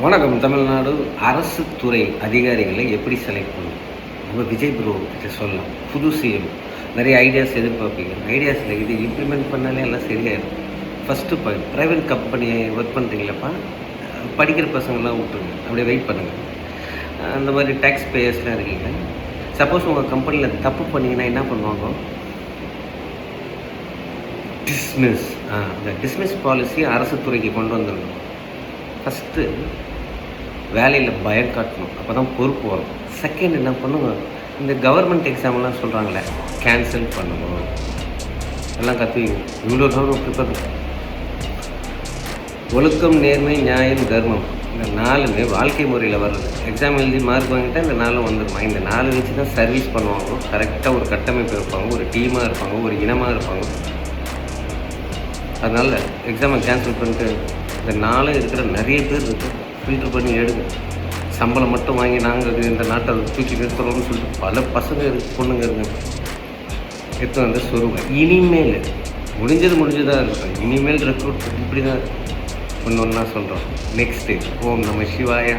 வணக்கம். தமிழ்நாடு அரசு துறை அதிகாரிகளை எப்படி செலக்ட் பண்ணணும்? நம்ம விஜய் ப்ரோ கிட்ட சொல்லலாம். புது சிஎம் நிறைய ஐடியாஸ் எதிர்பார்ப்பீங்க. ஐடியாஸில் இது இம்ப்ளிமெண்ட் பண்ணாலே எல்லாம் சரியாயிடும். First point, private company work பண்ணுறீங்களப்பா, படிக்கிற பசங்கள்லாம் விட்டுருங்க, அப்படியே வெயிட் பண்ணுங்கள். அந்த மாதிரி டேக்ஸ் பேயர்ஸ்லாம் இருக்கீங்க. சப்போஸ் உங்கள் கம்பெனியில் தப்பு பண்ணிங்கன்னா என்ன பண்ணுவாங்க? டிஸ்மிஸ். அந்த டிஸ்மிஸ் பாலிசி அரசு துறைக்கு கொண்டு வந்துடணும். ஃபஸ்ட்டு வேலையில் பயம் காட்டணும், அப்போ தான் பொறுப்பு வரும். செகண்ட் என்ன பண்ணுங்க, இந்த கவர்மெண்ட் எக்ஸாம்லாம் சொல்கிறாங்களே, கேன்சல் பண்ணணும். எல்லாம் கற்றுவீங்க. இவ்வளோ தூரம் ப்ரிப்பேர். ஒழுக்கம், நேர்மை, நியாயம், தர்மம், இந்த 4மே வாழ்க்கை முறையில் வர்றது. எக்ஸாம் எழுதி மார்க் வாங்கிட்டால் இந்த 4 வந்துடுமா? இந்த 4 வச்சு தான் சர்வீஸ் பண்ணுவாங்க. கரெக்டாக ஒரு கட்டமைப்பு இருப்பாங்க, ஒரு டீமாக இருப்பாங்க, ஒரு இனமாக இருப்பாங்க. அதனால் எக்ஸாமை கேன்சல் பண்ணிட்டு இந்த 4 இருக்கிற நிறைய பேர் இருக்குது, ஃபில்ட்ரு பண்ணி எடுங்க. சம்பளம் மட்டும் வாங்கி நாங்கள் இந்த நாட்டை தூக்கி நிறுத்துறோம்னு சொல்லிட்டு பல பசங்க இருக்குது, பொண்ணுங்க இருக்குங்க. எடுத்து வந்து சொல்லுவேன். இனிமேல் முடிஞ்சதாக இருக்கும். இனிமேல் ரெக்ரூட் இப்படி தான் ஒன்று ஒன்றா சொல்கிறோம். நெக்ஸ்ட்டு ஓம் நம சிவாயா.